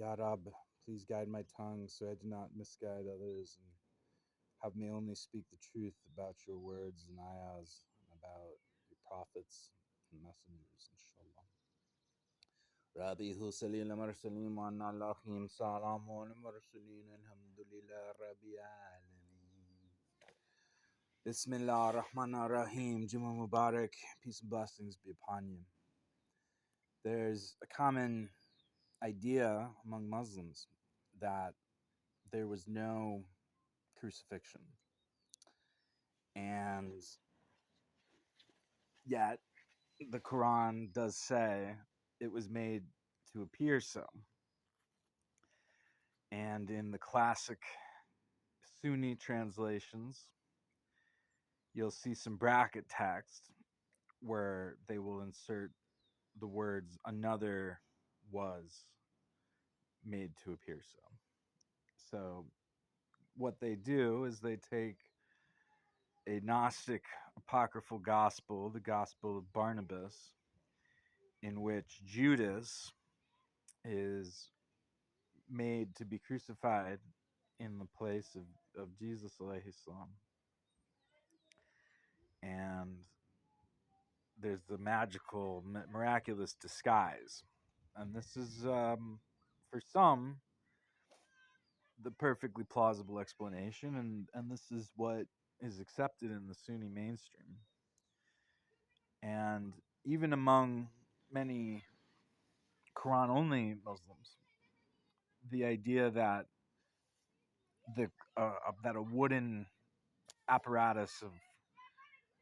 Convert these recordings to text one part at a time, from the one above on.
Ya Rab, please guide my tongue so I do not misguide others, and have me only speak the truth about your words and ayahs and about your prophets and messengers, inshallah. Rabbi Husalil Marsalim wa Allahim Salamun Marsalin Alhamdulillah Rabbi Alameen. Bismillah ar-Rahman ar-Rahim. Juma Mubarak. Peace and blessings be upon you. There's a common idea among Muslims that there was no crucifixion. And yet, the Quran does say it was made to appear so. And in the classic Sunni translations, you'll see some bracket text where they will insert the words another was made to appear so. So what they do is they take a Gnostic apocryphal gospel, the Gospel of Barnabas, in which Judas is made to be crucified in the place of Jesus alayhi salam. And there's the magical, miraculous disguise. And this is, for some, the perfectly plausible explanation, and this is what is accepted in the Sunni mainstream. And even among many Quran-only Muslims, the idea that that a wooden apparatus of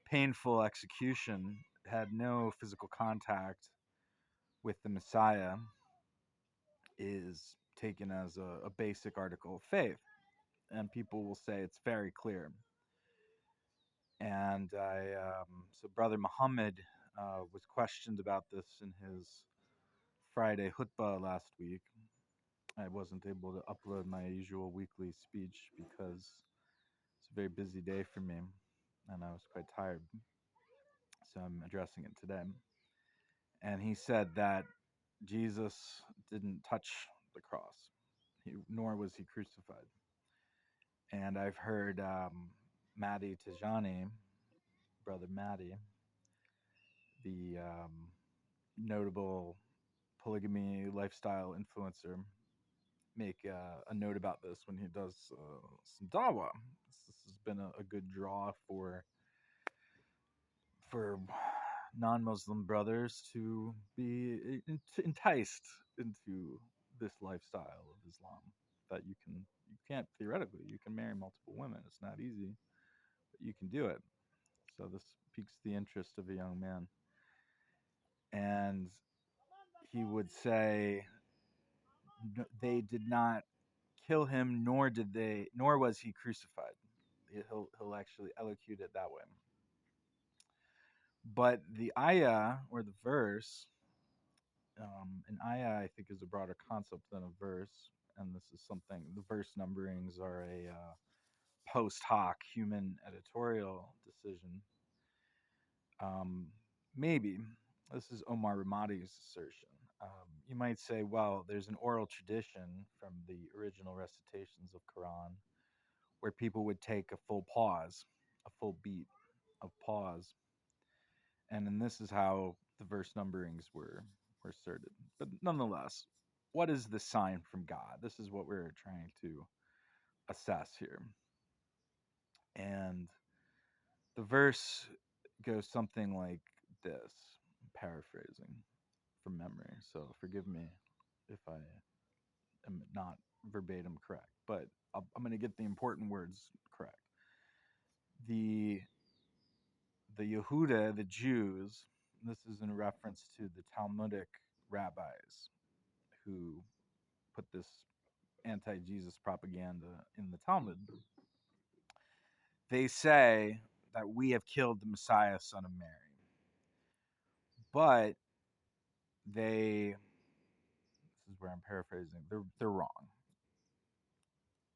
painful execution had no physical contact with the Messiah is taken as a basic article of faith, and people will say it's very clear. And so Brother Muhammad was questioned about this in his Friday khutbah last week. I wasn't able to upload my usual weekly speech because it's a very busy day for me, and I was quite tired. So I'm addressing it today. And he said that Jesus didn't touch the cross, nor was he crucified. And I've heard Maddie Tijani, Brother Maddie, the notable polygamy lifestyle influencer, make a note about this when he does some dawah. This has been a good draw for non-Muslim brothers to be enticed into this lifestyle of Islam. That you can't theoretically, you can marry multiple women. It's not easy, but you can do it. So this piques the interest of a young man. And he would say they did not kill him, nor was he crucified. He'll actually elocute it that way. But the ayah, or the verse, an ayah I think is a broader concept than a verse, and this is something, the verse numberings are a post hoc human editorial decision. Maybe this is Omar Ramadi's assertion. You might say, well, there's an oral tradition from the original recitations of Quran where people would take a full pause, a full beat of pause, and then this is how the verse numberings were asserted. But nonetheless, what is the sign from God? This is what we're trying to assess here. And the verse goes something like this, paraphrasing from memory. So forgive me if I am not verbatim correct, but I'm going to get the important words correct. The Yehuda, the Jews, this is in reference to the Talmudic rabbis who put this anti-Jesus propaganda in the Talmud. They say that we have killed the Messiah, son of Mary. But this is where I'm paraphrasing, they're wrong.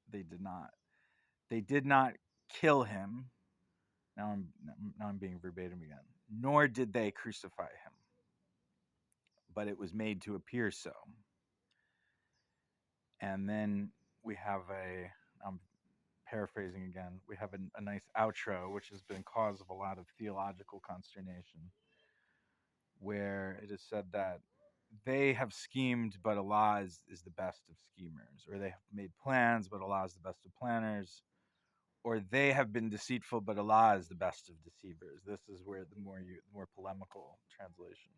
They did not. They did not kill him. Now I'm being verbatim again. Nor did they crucify him. But it was made to appear so. And then we have I'm paraphrasing again, we have a nice outro, which has been cause of a lot of theological consternation, where it is said that they have schemed, but Allah is the best of schemers, or they have made plans, but Allah is the best of planners, or they have been deceitful, but Allah is the best of deceivers. This is where the more polemical translation.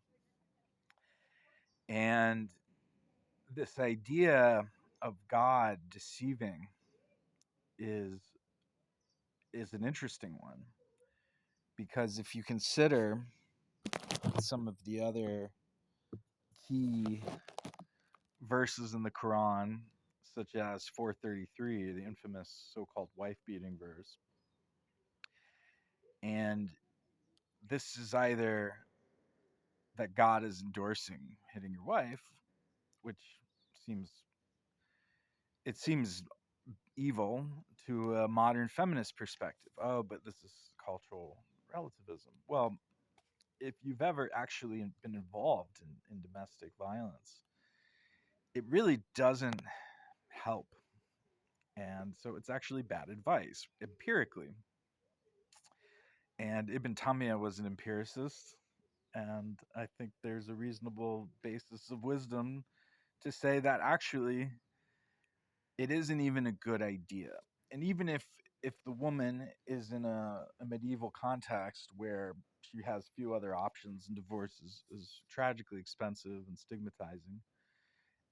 And this idea of God deceiving is is an interesting one, because if you consider some of the other key verses in the Quran, such as 433, the infamous so-called wife beating verse, and this is either that God is endorsing hitting your wife, which seems seems evil to a modern feminist perspective. Oh, but this is cultural relativism. Well, if you've ever actually been involved in domestic violence, it really doesn't help. And so it's actually bad advice empirically. And Ibn Taymiyyah was an empiricist, and I think there's a reasonable basis of wisdom to say that actually it isn't even a good idea. And even if the woman is in a medieval context where she has few other options and divorce is tragically expensive and stigmatizing,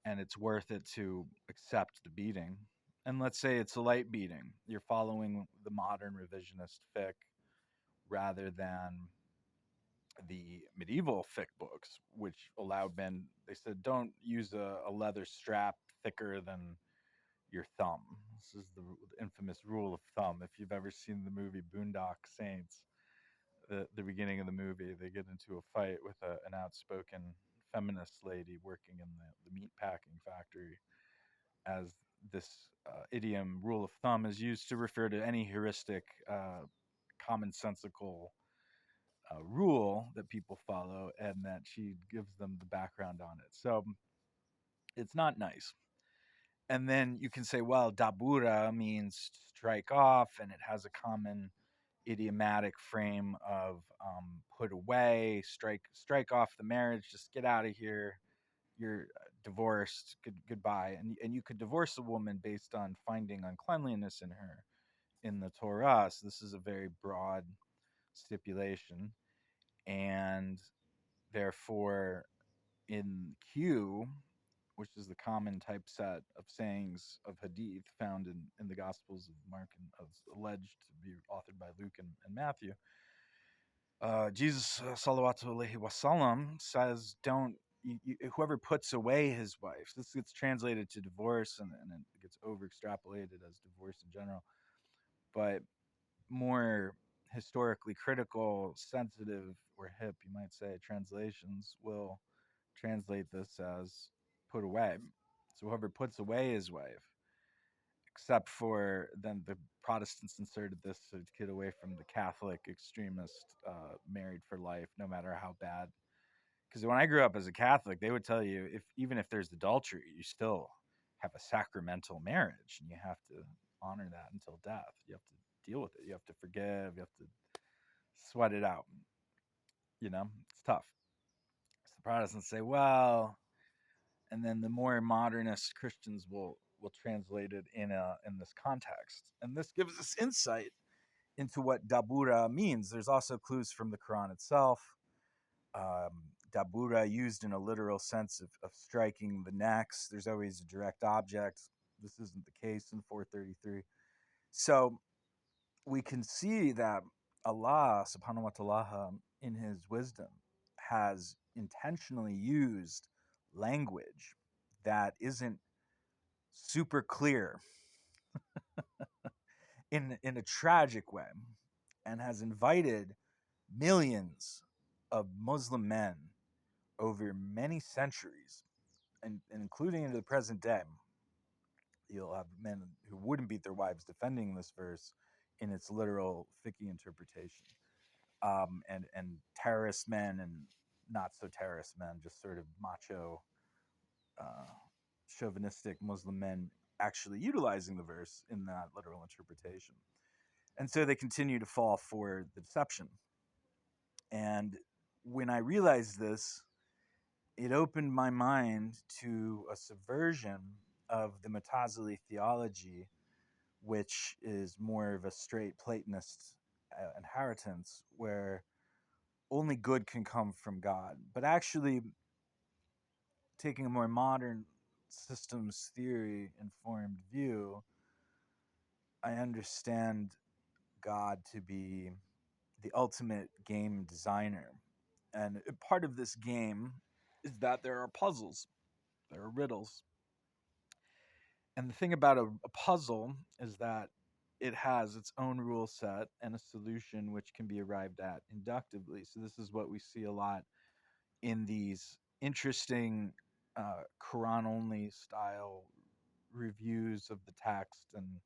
and it's worth it to accept the beating. And let's say it's a light beating. You're following the modern revisionist fiqh rather than the medieval fiqh books, which allowed men, they said, don't use a leather strap thicker than your thumb. This is the infamous rule of thumb. If you've ever seen the movie Boondock Saints, the beginning of the movie, they get into a fight with an outspoken feminist lady working in the meat packing factory, as this idiom rule of thumb is used to refer to any heuristic, commonsensical rule that people follow, and that she gives them the background on it. So it's not nice. And then you can say, well, dabura means strike off, and it has a common idiomatic frame of put away, strike off the marriage, just get out of here. You're divorced. Goodbye. And you could divorce a woman based on finding uncleanliness in her in the Torah. So this is a very broad stipulation, and therefore in Q, which is the common typeset of sayings of Hadith found in the Gospels of Mark and of alleged to be authored by Luke and Matthew. Jesus, salawatu alaihi wasallam, says, "Don't whoever puts away his wife." This gets translated to divorce, and it gets over extrapolated as divorce in general. But more historically critical, sensitive, or hip, you might say, translations will translate this as put away. So whoever puts away his wife, except for then the Protestants inserted this to get away from the Catholic extremist married for life, no matter how bad. Because when I grew up as a Catholic, they would tell you if even if there's adultery, you still have a sacramental marriage, and you have to honor that until death. You have to deal with it. You have to forgive. You have to sweat it out. It's tough. So the Protestants say, well, and then the more modernist Christians will translate it in this context, and this gives us insight into what dabura means. There's also clues from the Quran itself. Dabura used in a literal sense of striking the necks. There's always a direct object. This isn't the case in 433. So we can see that Allah subhanahu wa ta'ala in his wisdom has intentionally used language that isn't super clear in a tragic way, and has invited millions of Muslim men over many centuries, and including into the present day. You'll have men who wouldn't beat their wives defending this verse in its literal fiqh interpretation, and terrorist men and not so terrorist men, just sort of macho, uh, chauvinistic Muslim men actually utilizing the verse in that literal interpretation. And so they continue to fall for the deception. And when I realized this, it opened my mind to a subversion of the Mutazili theology, which is more of a straight Platonist inheritance, where only good can come from God. But actually, taking a more modern systems theory informed view, I understand God to be the ultimate game designer. And part of this game is that there are puzzles, there are riddles. And the thing about a puzzle is that it has its own rule set and a solution which can be arrived at inductively. So, this is what we see a lot in these interesting Quran only style reviews of the text and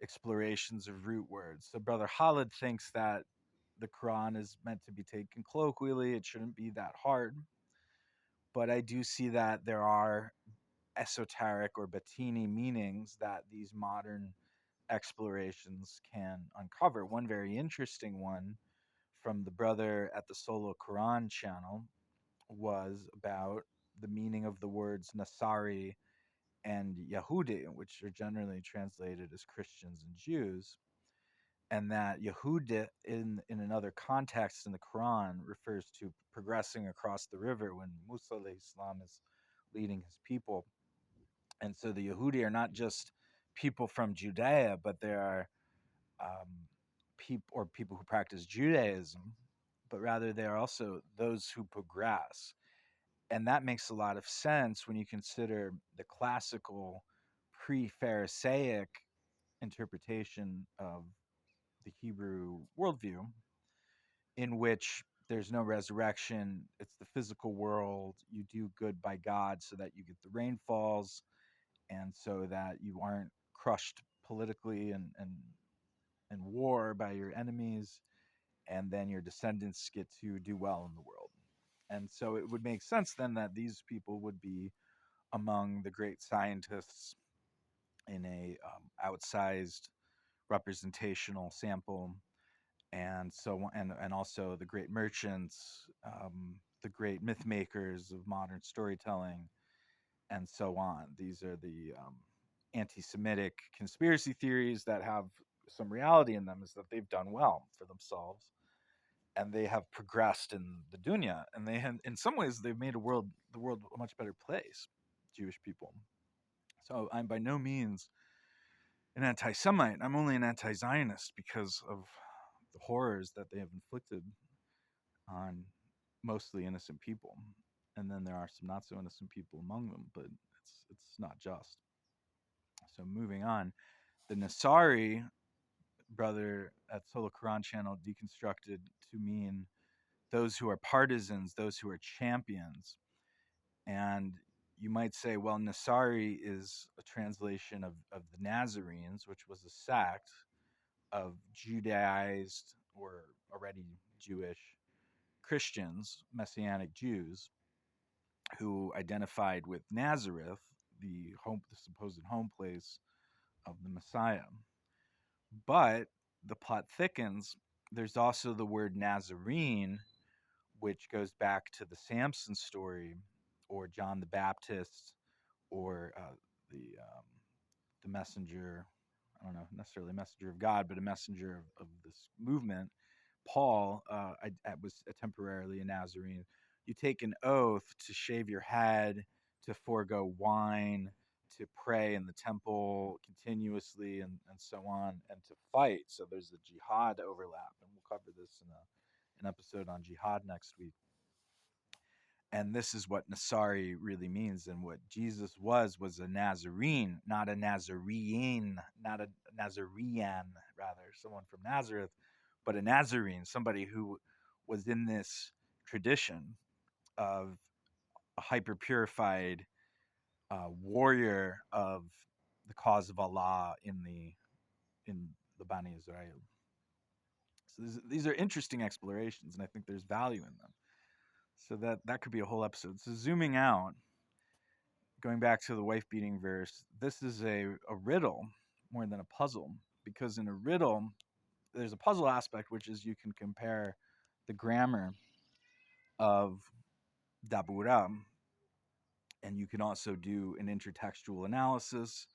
explorations of root words. So, Brother Khalid thinks that the Quran is meant to be taken colloquially, it shouldn't be that hard. But I do see that there are esoteric or Batini meanings that these modern explorations can uncover. One very interesting one from the brother at the Solo Quran channel was about the meaning of the words Nasari and Yahudi, which are generally translated as Christians and Jews, and that Yehuda in another context in the Quran refers to progressing across the river when Musa alayhi salam is leading his people. And so the Yehudi are not just people from Judea, but they are people who practice Judaism, but rather they are also those who progress. And that makes a lot of sense when you consider the classical pre-Pharisaic interpretation of the Hebrew worldview, in which there's no resurrection, it's the physical world. You do good by God so that you get the rainfalls and so that you aren't crushed politically and war by your enemies, and then your descendants get to do well in the world. And so it would make sense then that these people would be among the great scientists in a outsized representational sample, and so and also the great merchants, the great myth makers of modern storytelling, and so on. These are the anti-Semitic conspiracy theories that have some reality in them, is that they've done well for themselves and they have progressed in the dunya, and they have, in some ways, they've made the world a much better place. Jewish people. So I'm by no means an anti-Semite. I'm only an anti-Zionist because of the horrors that they have inflicted on mostly innocent people. And then there are some not so innocent people among them, but it's not just. So moving on, the Nasari brother at Solo Quran channel deconstructed to mean those who are partisans, those who are champions. And you might say, well, Nasari is a translation of the Nazarenes, which was a sect of Judaized or already Jewish Christians, Messianic Jews, who identified with Nazareth, the supposed home place of the Messiah. But the plot thickens. There's also the word Nazarene, which goes back to the Samson story, or John the Baptist, or the messenger. I don't know necessarily a messenger of God, but a messenger of this movement. Paul I was temporarily a Nazarene. You take an oath to shave your head, to forego wine, to pray in the temple continuously, and so on, and to fight. So there's a jihad overlap, and we'll cover this in an episode on jihad next week. And this is what Nasari really means, and what Jesus was a Nazarene, not a Nazarene, not a Nazarene, rather, someone from Nazareth, but a Nazarene, somebody who was in this tradition of a hyper purified warrior of the cause of Allah in the Bani Israel. So these are interesting explorations, and I think there's value in them. So that could be a whole episode. So zooming out, going back to the wife beating verse, this is a riddle more than a puzzle, because in a riddle, there's a puzzle aspect, which is you can compare the grammar of Dabura, and you can also do an intertextual analysis.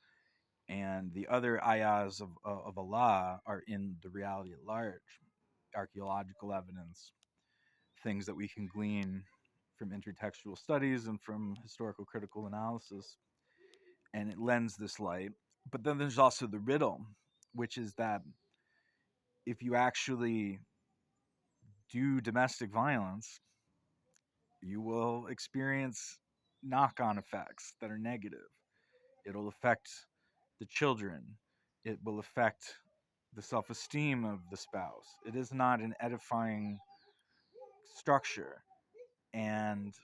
And the other ayahs of Allah are in the reality at large, archaeological evidence, things that we can glean from intertextual studies and from historical critical analysis, and it lends this light. But then there's also the riddle, which is that if you actually do domestic violence, you will experience knock on effects that are negative. It'll affect the children, it will affect the self esteem of the spouse. It is not an edifying structure. And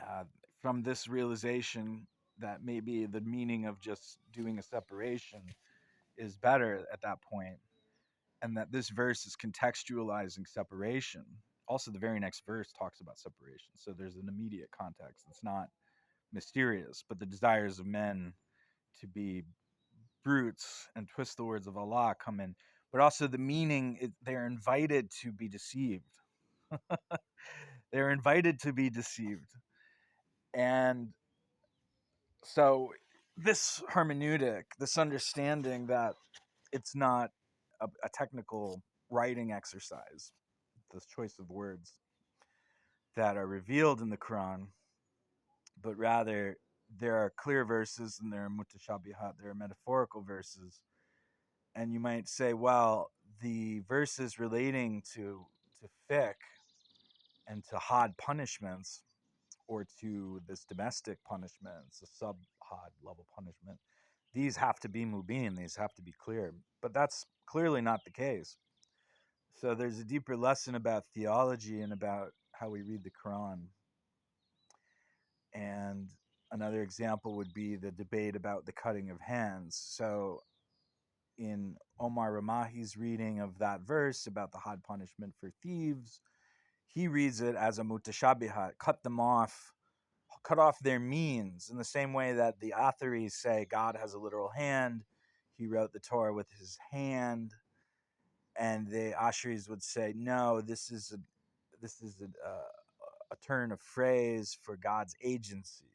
uh, from this realization that maybe the meaning of just doing a separation is better at that point, and that this verse is contextualizing separation. Also, the very next verse talks about separation. So there's an immediate context. It's not mysterious, but the desires of men to be brutes and twist the words of Allah come in. But also the meaning, they're invited to be deceived. They're invited to be deceived. And so this hermeneutic, this understanding that it's not a technical writing exercise, this choice of words that are revealed in the Quran, but rather there are clear verses and there are mutashabihat, there are metaphorical verses. And you might say, well, the verses relating to fiqh and to had punishments, or to this domestic punishment, it's a sub-had level punishment, these have to be mubin, these have to be clear. But that's clearly not the case. So there's a deeper lesson about theology and about how we read the Quran. And another example would be the debate about the cutting of hands. So in Omar Ramahi's reading of that verse about the had punishment for thieves, he reads it as a mutashabihat, cut them off, cut off their means, in the same way that the Atharis say God has a literal hand, he wrote the Torah with his hand, and the Asharis would say, no, this is a turn of phrase for God's agency,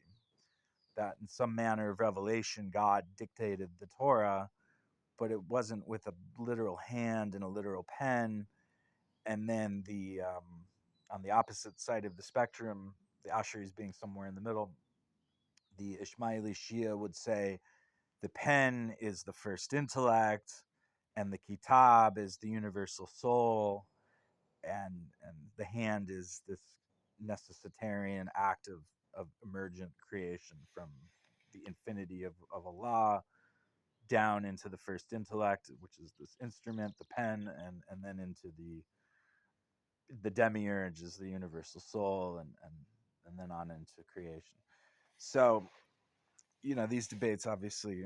that in some manner of revelation God dictated the Torah, but it wasn't with a literal hand and a literal pen. And then the on the opposite side of the spectrum, the Asharis being somewhere in the middle, the Ismaili Shia would say the pen is the first intellect, and the kitab is the universal soul, and the hand is this necessitarian act of emergent creation from the infinity of Allah down into the first intellect, which is this instrument, the pen, and then into the demiurge is the universal soul, and then on into creation. So, these debates obviously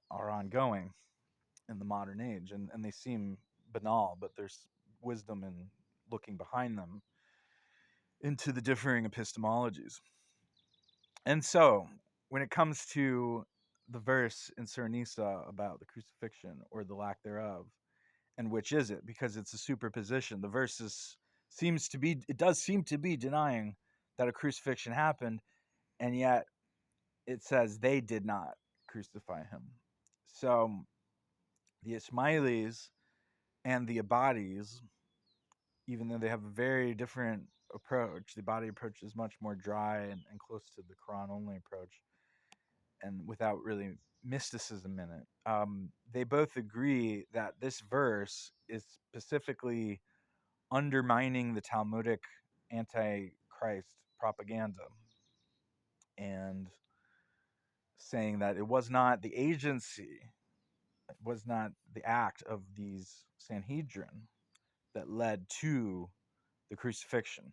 are ongoing in the modern age, and they seem banal, but there's wisdom in looking behind them into the differing epistemologies. And so, when it comes to the verse in Surah Nisa about the crucifixion or the lack thereof, and which is it? Because it's a superposition. The verse it does seem to be denying that a crucifixion happened, and yet it says they did not crucify him. So the Ismailis and the Abadis, even though they have a very different approach, the Abadi approach is much more dry and close to the Quran only approach, and without really mysticism in it. They both agree that this verse is specifically undermining the Talmudic anti-Christ propaganda and saying that it was not the agency, it was not the act of these Sanhedrin that led to the crucifixion.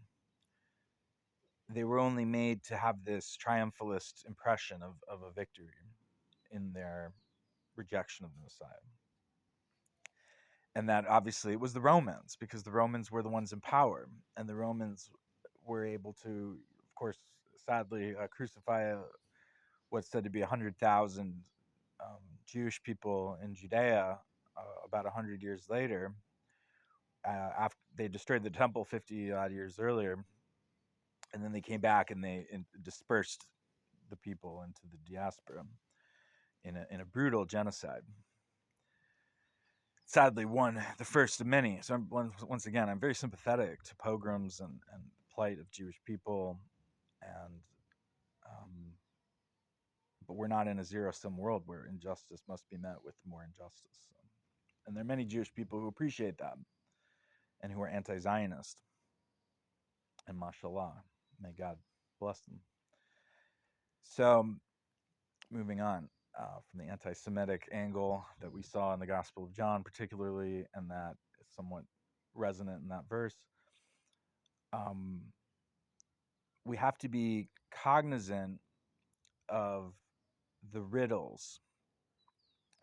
They were only made to have this triumphalist impression of a victory in their rejection of the Messiah. And that obviously it was the Romans, because the Romans were the ones in power, and the Romans were able to, of course, sadly crucify what's said to be 100,000 Jewish people in Judea about 100 years later. After they destroyed the temple 50 odd years earlier, and then they came back and they dispersed the people into the diaspora in a brutal genocide. Sadly, the first of many. So once again, I'm very sympathetic to pogroms and the plight of Jewish people, and um, but we're not in a zero-sum world where injustice must be met with more injustice. And there are many Jewish people who appreciate that and who are anti-Zionist. And mashallah, may God bless them. So, moving on from the anti-Semitic angle that we saw in the Gospel of John, particularly, and that is somewhat resonant in that verse, um, we have to be cognizant of the riddles.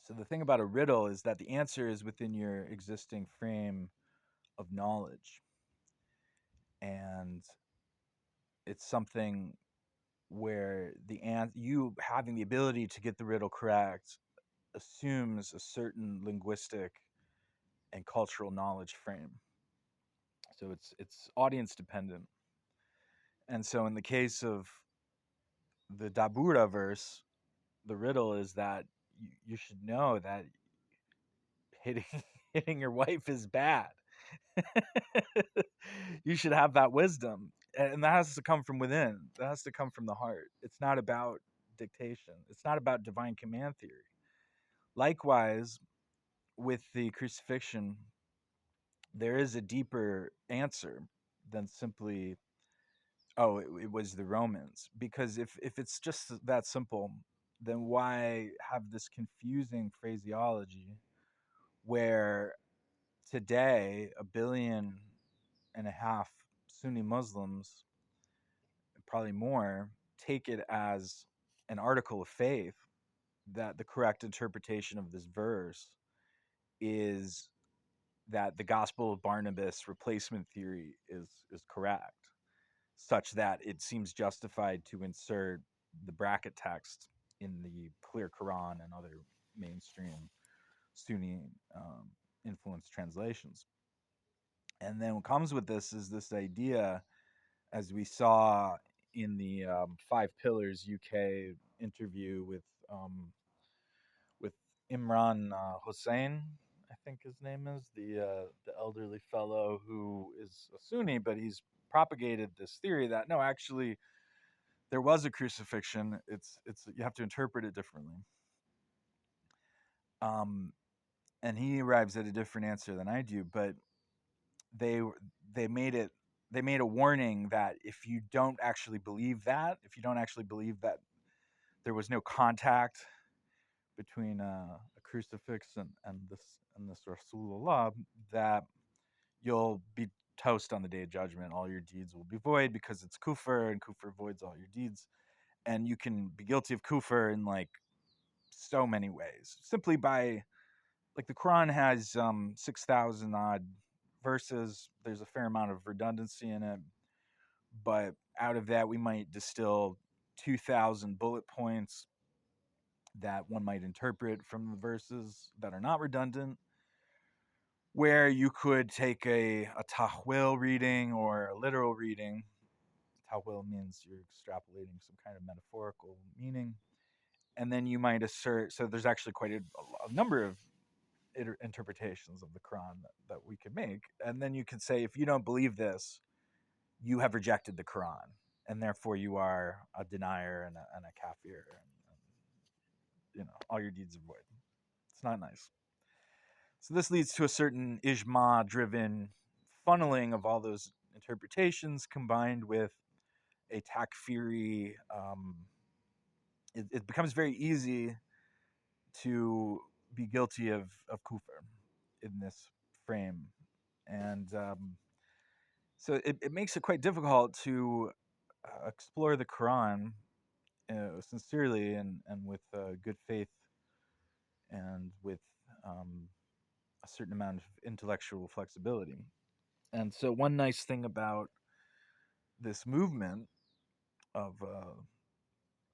So the thing about a riddle is that the answer is within your existing frame of knowledge, and it's something where you having the ability to get the riddle correct assumes a certain linguistic and cultural knowledge frame. So it's audience dependent. And so in the case of the Dabura verse, the riddle is that you should know that hitting hitting your wife is bad. You should have that wisdom. And that has to come from within. That has to come from the heart. It's not about dictation. It's not about divine command theory. Likewise, with the crucifixion, there is a deeper answer than simply, oh, it was the Romans. Because if it's just that simple, then why have this confusing phraseology where today 1.5 billion Sunni Muslims, probably more, take it as an article of faith that the correct interpretation of this verse is that the Gospel of Barnabas replacement theory is correct, such that it seems justified to insert the bracket text in the clear Quran and other mainstream Sunni influenced translations. And then what comes with this is this idea, as we saw in the Five Pillars UK interview with Imran Hussein, I think his name is the elderly fellow who is a Sunni, but he's propagated this theory that no, actually there was a crucifixion. It's you have to interpret it differently. Um, and he arrives at a different answer than I do, but they they made it they made a warning that if you don't actually believe that, if you don't actually believe that there was no contact between a crucifix and this Rasulullah, that you'll be toast on the day of judgment. All your deeds will be void because it's kufr, and kufr voids all your deeds. And you can be guilty of kufr in like so many ways, simply by, like, the Quran has 6,000 odd verses. There's a fair amount of redundancy in it, but out of that we might distill 2,000 bullet points that one might interpret from the verses that are not redundant, where you could take a tahwil reading or a literal reading. Tahwil means you're extrapolating some kind of metaphorical meaning, and then you might assert, so there's actually quite a number of interpretations of the Quran that we could make. And then you could say, if you don't believe this, you have rejected the Quran, and therefore you are a denier and a kafir, and all your deeds are void. It's not nice. So this leads to a certain ijma-driven funneling of all those interpretations, combined with a takfiri. It becomes very easy to be guilty of kufr in this frame, and so it makes it quite difficult to explore the Quran sincerely and with good faith and with a certain amount of intellectual flexibility. And so one nice thing about this movement of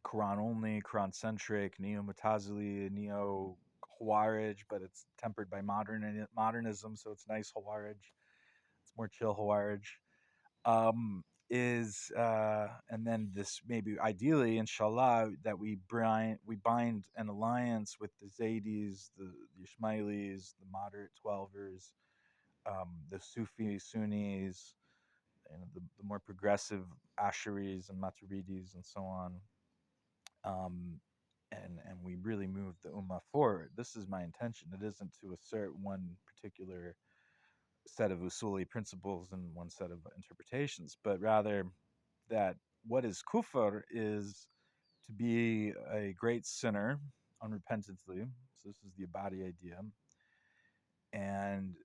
Quran only, Quran centric, neo Mutazili, neo Hawarij, but it's tempered by modernism, so it's nice Hawarij. It's more chill Hawarij. Is and then this maybe ideally, inshallah, that we bind an alliance with the Zaydis, the Ismailis, the moderate Twelvers, the Sufi Sunnis, and the more progressive Asharis and Maturidis and so on. Um, and we really move the ummah forward. This is my intention. It isn't to assert one particular set of usuli principles and one set of interpretations, but rather that what is kufr is to be a great sinner unrepentantly. So this is the Abadi idea, and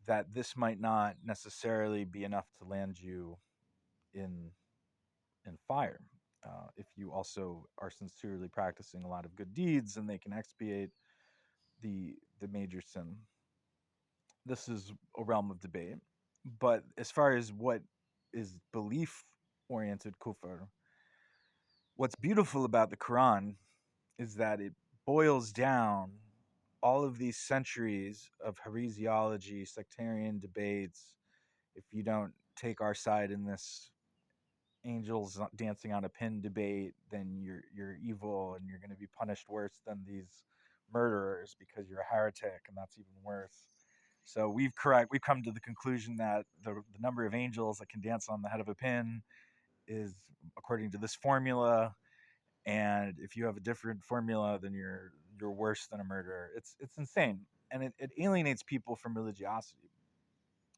that this might not necessarily be enough to land you in fire. If you also are sincerely practicing a lot of good deeds, and they can expiate the major sin. This is a realm of debate. But as far as what is belief oriented kufr, what's beautiful about the Quran is that it boils down all of these centuries of heresiology, sectarian debates. If you don't take our side in this angels dancing on a pin debate, then you're evil and you're going to be punished worse than these murderers because you're a heretic, and that's even worse. So we've come to the conclusion that the number of angels that can dance on the head of a pin is according to this formula, and if you have a different formula, then you're worse than a murderer. It's insane, and it alienates people from religiosity.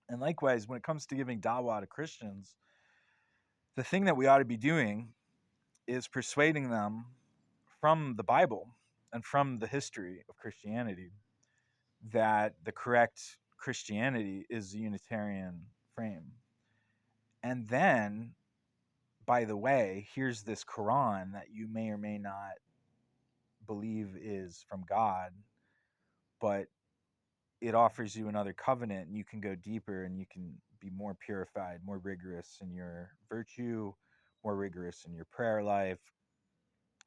And likewise, when it comes to giving dawah to Christians, the thing that we ought to be doing is persuading them from the Bible and from the history of Christianity that the correct Christianity is the Unitarian frame. And then, by the way, here's this Quran that you may or may not believe is from God, but it offers you another covenant, and you can go deeper and you can be more purified, more rigorous in your virtue, more rigorous in your prayer life.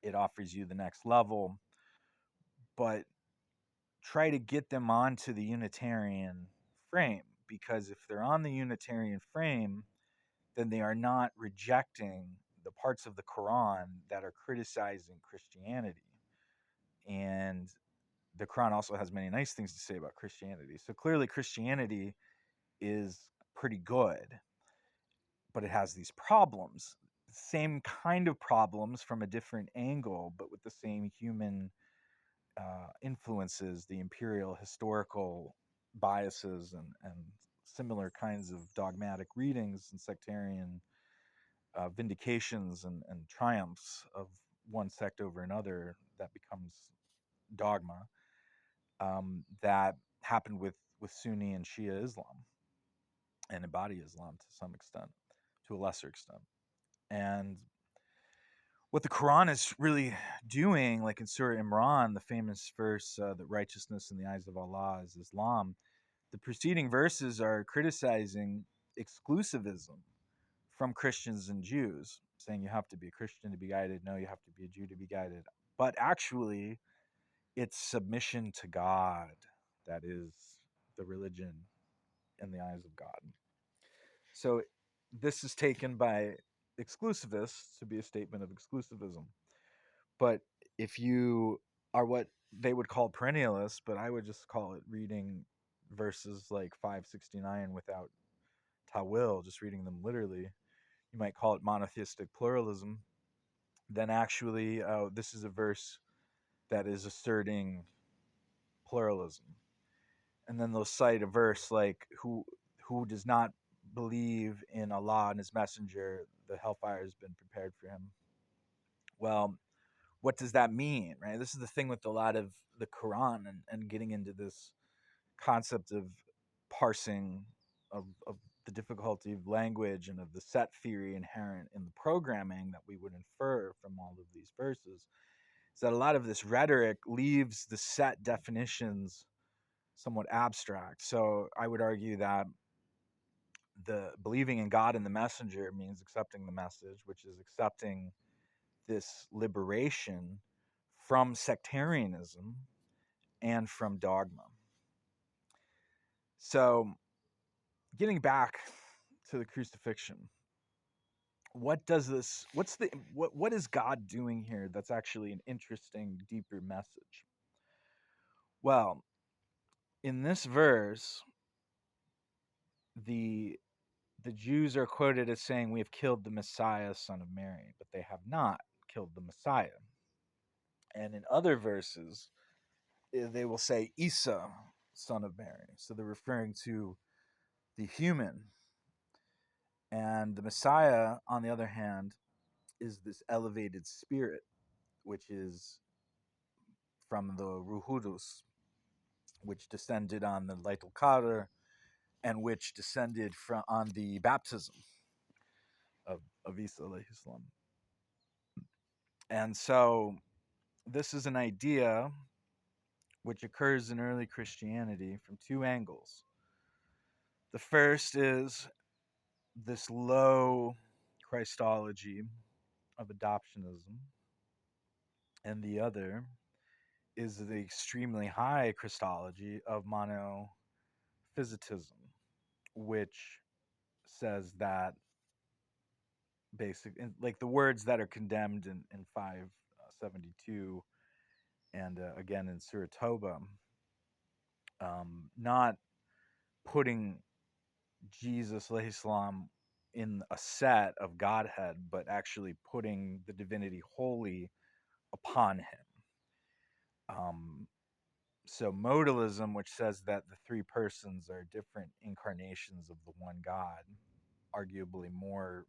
It offers you the next level, but try to get them onto the Unitarian frame, because if they're on the Unitarian frame, then they are not rejecting the parts of the Quran that are criticizing Christianity. And the Quran also has many nice things to say about Christianity. So clearly, Christianity is pretty good, but it has these problems. Same kind of problems from a different angle, but with the same human influences, the imperial historical biases, and similar kinds of dogmatic readings and sectarian vindications and triumphs of one sect over another that becomes dogma, that happened with Sunni and Shia Islam and Ibadi Islam to some extent, to a lesser extent. And what the Quran is really doing, like in Surah Imran, the famous verse that righteousness in the eyes of Allah is Islam, the preceding verses are criticizing exclusivism from Christians and Jews, saying you have to be a Christian to be guided. No, you have to be a Jew to be guided. But actually, it's submission to God that is the religion in the eyes of God. So this is taken by exclusivists to be a statement of exclusivism. But if you are what they would call perennialists, but I would just call it reading verses like 569 without tawil, just reading them literally, you might call it monotheistic pluralism. Then actually, this is a verse that is asserting pluralism. And then they'll cite a verse like, who does not believe in Allah and His Messenger, the hellfire has been prepared for him. Well, what does that mean, right? This is the thing with a lot of the Quran, and getting into this concept of parsing of the difficulty of language and of the set theory inherent in the programming that we would infer from all of these verses, is that a lot of this rhetoric leaves the set definitions somewhat abstract. So I would argue that the believing in God and the messenger means accepting the message, which is accepting this liberation from sectarianism and from dogma. So, getting back to the crucifixion, what is God doing here that's actually an interesting, deeper message? Well, in this verse, the the Jews are quoted as saying, "We have killed the Messiah, son of Mary," but they have not killed the Messiah. And in other verses, they will say, "Isa, son of Mary." So they're referring to the human. And the Messiah, on the other hand, is this elevated spirit, which is from the Ruhudus, which descended on the Laytul Qadr, and which descended from on the baptism of Isa alayhi salam. And so this is an idea which occurs in early Christianity from two angles. The first is this low Christology of adoptionism, and the other is the extremely high Christology of monophysitism, which says that like the words that are condemned in 572 and again in Surah Toba, not putting Jesus alayhi salam in a set of Godhead, but actually putting the divinity wholly upon him. So modalism, which says that the three persons are different incarnations of the one God, arguably more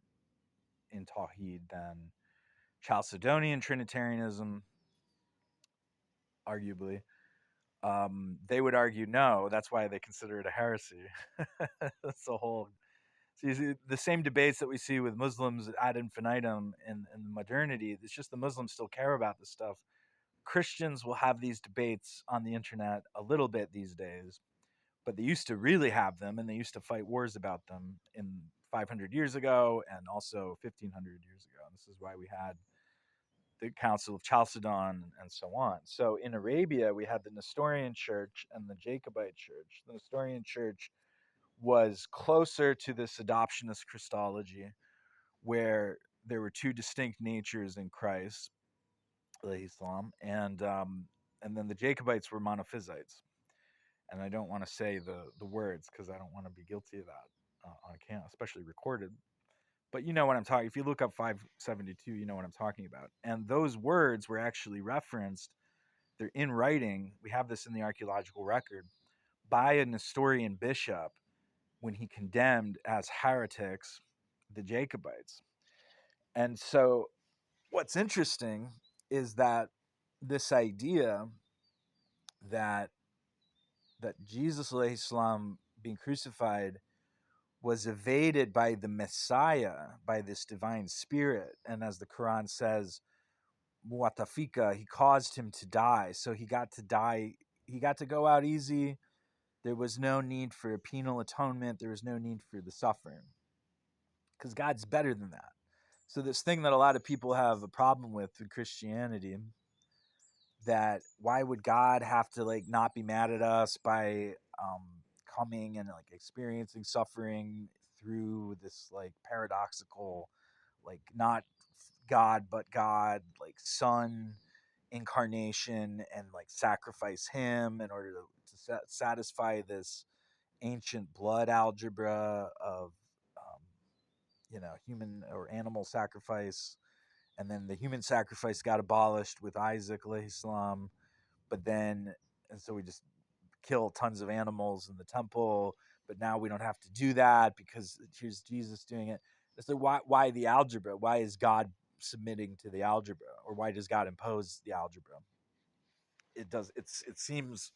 in Tawheed than Chalcedonian Trinitarianism, arguably. They would argue no. That's why they consider it a heresy. That's the whole. So you see, the same debates that we see with Muslims ad infinitum in modernity. It's just the Muslims still care about this stuff. Christians will have these debates on the internet a little bit these days, but they used to really have them, and they used to fight wars about them in 500 years ago and also 1500 years ago. And this is why we had the Council of Chalcedon and so on. So in Arabia, we had the Nestorian Church and the Jacobite Church. The Nestorian Church was closer to this adoptionist Christology, where there were two distinct natures in Christ, Islam, and then the Jacobites were monophysites. And I don't want to say the words because I don't want to be guilty of that on account, especially recorded. But you know what I'm talking. If you look up 572, you know what I'm talking about. And those words were actually referenced. They're in writing. We have this in the archaeological record by a Nestorian bishop when he condemned as heretics the Jacobites. And so, what's interesting is that this idea that Jesus alayhi salam being crucified was evaded by the Messiah, by this divine spirit. And as the Quran says, Muatafika, he caused him to die. So he got to die. He got to go out easy. There was no need for a penal atonement. There was no need for the suffering. Because God's better than that. So this thing that a lot of people have a problem with Christianity, that why would God have to like not be mad at us by coming and like experiencing suffering through this like paradoxical, like not God but God, like Son incarnation, and like sacrifice him in order to satisfy this ancient blood algebra of human or animal sacrifice. And then the human sacrifice got abolished with Isaac alayhi salam, but then and so we just kill tons of animals in the temple, but now we don't have to do that because here's Jesus doing it. So why the algebra? Why is God submitting to the algebra, or why does God impose the algebra? It seems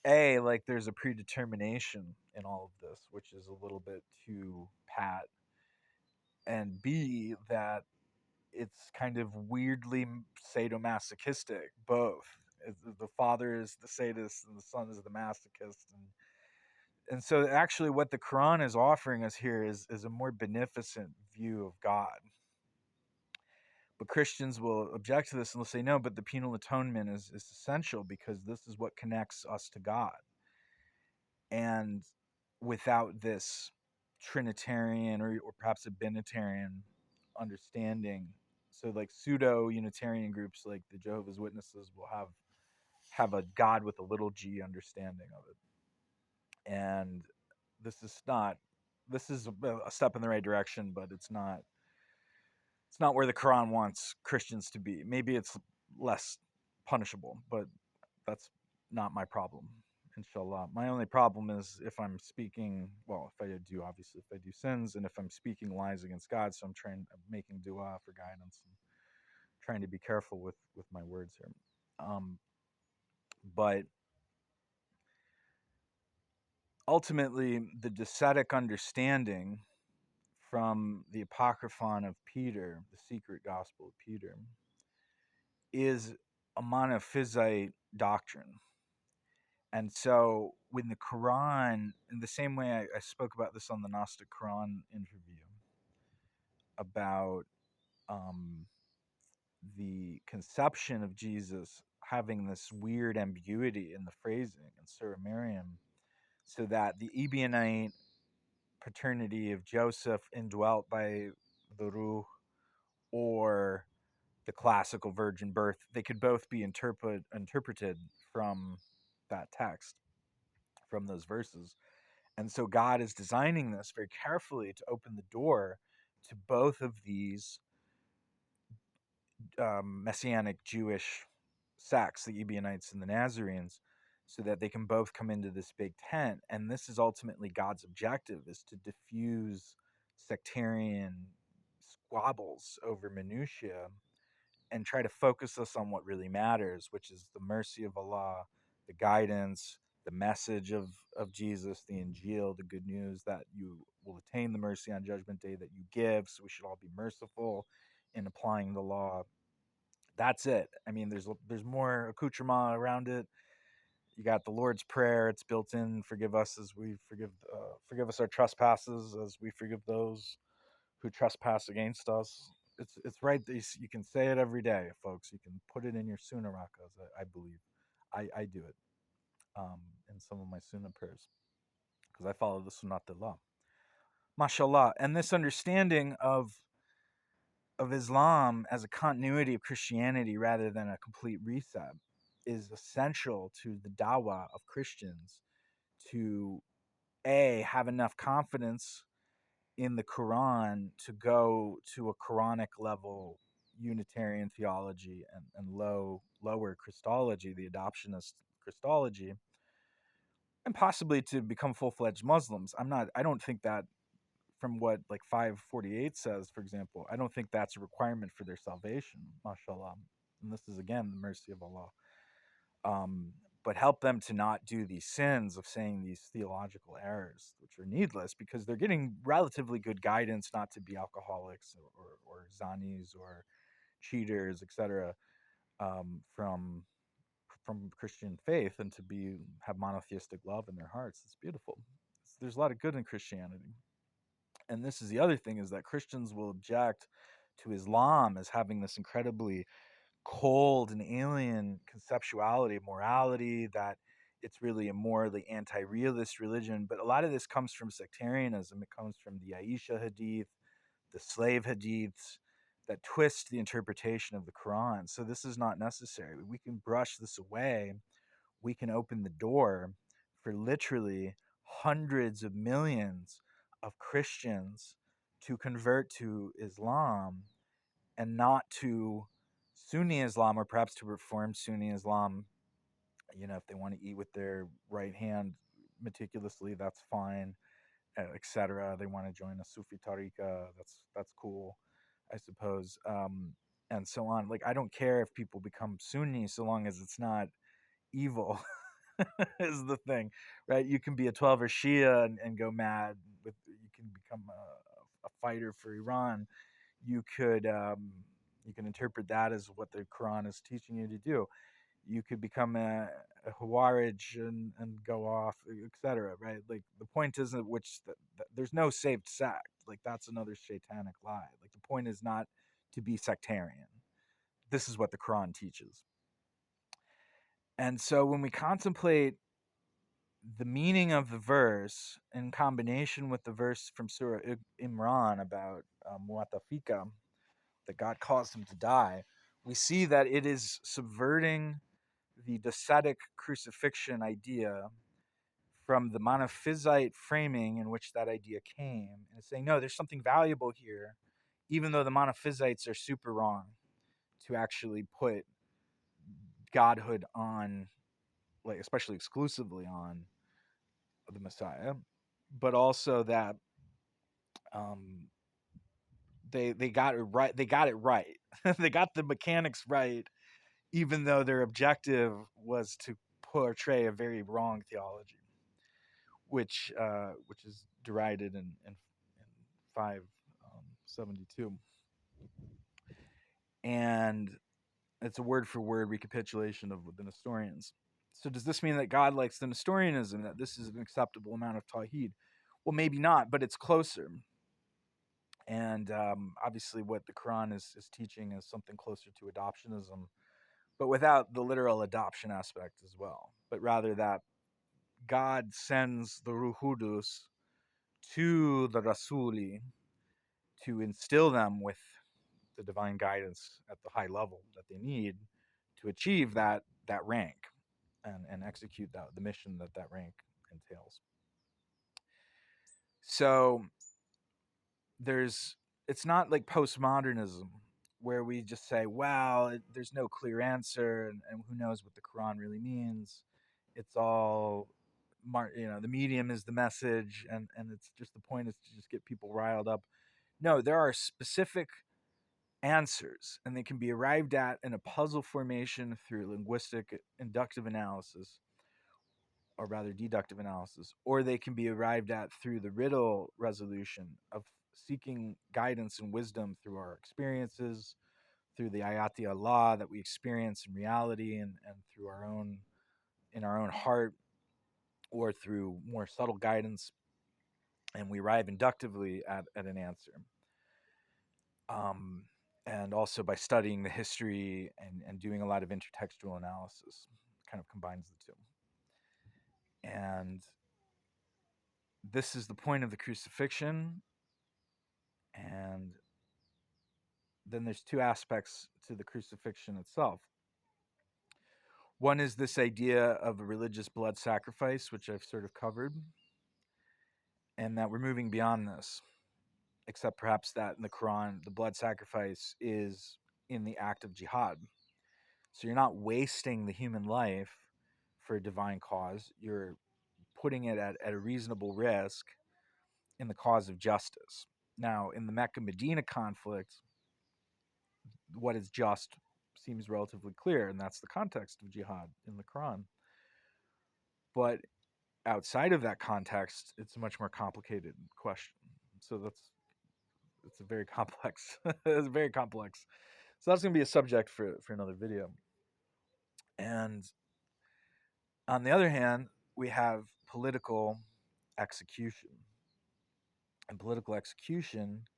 like there's a predetermination in all of this, which is a little bit too pat, and B, that it's kind of weirdly sadomasochistic, both. The father is the sadist and the son is the masochist, and And so actually what the Quran is offering us here is a more beneficent view of God. But Christians will object to this and they'll say, no, but the penal atonement is essential because this is what connects us to God. And without this Trinitarian or perhaps a Binitarian understanding, so like pseudo Unitarian groups like the Jehovah's Witnesses will have a God with a little g understanding of it. And this is not this is a step in the right direction, but it's not where the Quran wants Christians to be. Maybe it's less punishable, but that's not my problem, inshallah. My only problem is if I'm speaking, well, if I do, obviously, if I do sins and if I'm speaking lies against God, so I'm making dua for guidance and trying to be careful with my words here. But ultimately, the Docetic understanding from the Apocryphon of Peter, the secret gospel of Peter, is a monophysite doctrine. And so when the Quran, in the same way I spoke about this on the Gnostic Quran interview, about um, the conception of Jesus having this weird ambiguity in the phrasing in Surah Miriam, so that the Ebionite paternity of Joseph indwelt by the Ruh or the classical virgin birth, they could both be interpreted from that text, from those verses. And so God is designing this very carefully to open the door to both of these messianic Jewish sects, the Ebionites and the Nazarenes, so that they can both come into this big tent. And this is ultimately God's objective, is to diffuse sectarian squabbles over minutiae and try to focus us on what really matters, which is the mercy of Allah, the guidance, the message of Jesus, the Injil, the good news that you will attain the mercy on Judgment Day that you give. So we should all be merciful in applying the law. That's it. I mean, there's more accoutrement around it. You got the Lord's Prayer; it's built in. Forgive us as we forgive us our trespasses as we forgive those who trespass against us. It's right. You can say it every day, folks. You can put it in your sunnah rakas. I believe, I do it in some of my sunnah prayers because I follow the sunnatullah. Mashallah, and this understanding of Islam as a continuity of Christianity rather than a complete reset is essential to the dawah of Christians to have enough confidence in the Quran to go to a Quranic level Unitarian theology and lower Christology, the adoptionist Christology, and possibly to become full-fledged Muslims. I don't think that from what like 548 says, for example, I don't think that's a requirement for their salvation, mashallah. And this is again the mercy of Allah. Um, but help them to not do these sins of saying these theological errors, which are needless because they're getting relatively good guidance not to be alcoholics or zanis or cheaters, etc., from Christian faith and to have monotheistic love in their hearts. It's beautiful. There's a lot of good in Christianity. And this is the other thing, is that Christians will object to Islam as having this incredibly cold and alien conceptuality of morality, that it's really a morally anti-realist religion. But a lot of this comes from sectarianism. It comes from the Aisha hadith, the slave hadiths that twist the interpretation of the Quran. So this is not necessary. We can brush this away. We can open the door for literally hundreds of millions of Christians to convert to Islam and not to Sunni Islam, or perhaps to reform Sunni Islam. You know, if they want to eat with their right hand meticulously, that's fine, etc. They want to join a Sufi tariqa, that's cool, I suppose, and so on. Like, I don't care if people become Sunni so long as it's not evil. Is the thing, right? You can be a 12er Shia and go mad. You can become a fighter for Iran. You can interpret that as what the Quran is teaching you to do. You could become Hawarij and go off, etc. Right? Like the point isn't there's no saved sect. Like that's another satanic lie. Like the point is not to be sectarian. This is what the Quran teaches. And so when we contemplate the meaning of the verse in combination with the verse from Surah Imran about Muatafika, that God caused him to die, we see that it is subverting the docetic crucifixion idea from the monophysite framing in which that idea came, and saying, no, there's something valuable here, even though the monophysites are super wrong to actually put godhood on, like especially exclusively on the Messiah, but also that um, they got it right. They got it right. They got the mechanics right, even though their objective was to portray a very wrong theology, which is derided in 572, and it's a word for word recapitulation of the Nestorians. So does this mean that God likes the Nestorianism, that this is an acceptable amount of Tawhid? Well, maybe not, but it's closer. And obviously, what the Quran is teaching is something closer to adoptionism, but without the literal adoption aspect as well, but rather that God sends the Ruhudus to the Rasuli to instill them with the divine guidance at the high level that they need to achieve that rank and execute the mission that rank entails. So it's not like postmodernism where we just say, wow, there's no clear answer, and who knows what the Quran really means. It's all, the medium is the message, and it's just the point is to just get people riled up. No, there are specific answers, and they can be arrived at in a puzzle formation through linguistic inductive analysis, or rather deductive analysis, or they can be arrived at through the riddle resolution of seeking guidance and wisdom through our experiences, through the ayati Allah that we experience in reality, and through our own heart, or through more subtle guidance, and we arrive inductively at an answer. And also by studying the history and doing a lot of intertextual analysis, kind of combines the two. And this is the point of the crucifixion. And then there's two aspects to the crucifixion itself. One is this idea of a religious blood sacrifice, which I've sort of covered, and that we're moving beyond this, except perhaps that in the Quran, the blood sacrifice is in the act of jihad. So you're not wasting the human life for a divine cause. You're putting it at a reasonable risk in the cause of justice. Now, in the Mecca-Medina conflict, what is just seems relatively clear, and that's the context of jihad in the Quran. But outside of that context, it's a much more complicated question. So it's a very complex. It's very complex. So that's going to be a subject for another video. And on the other hand, we have political execution. And political execution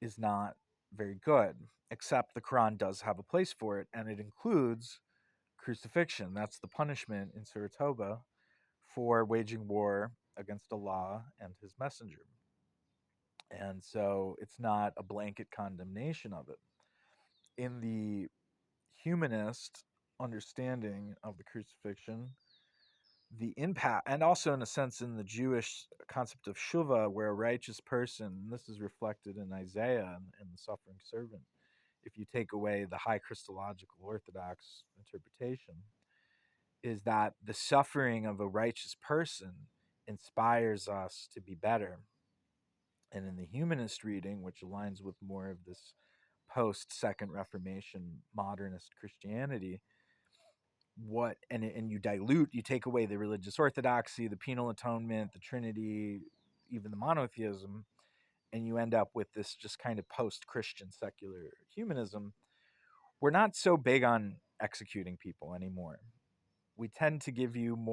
is not very good, except the Quran does have a place for it, and it includes crucifixion. That's the punishment in Surah Toba for waging war against Allah and his messenger. And so it's not a blanket condemnation of it. In the humanist understanding of the crucifixion, the impact, and also in a sense in the Jewish concept of shuva, where a righteous person, and this is reflected in Isaiah and the suffering servant, if you take away the high Christological Orthodox interpretation, is that the suffering of a righteous person inspires us to be better. And in the humanist reading, which aligns with more of this post Second Reformation modernist Christianity, you take away the religious orthodoxy, the penal atonement, the Trinity, even the monotheism, and you end up with this just kind of post-Christian secular humanism. We're not so big on executing people anymore. we tend to give you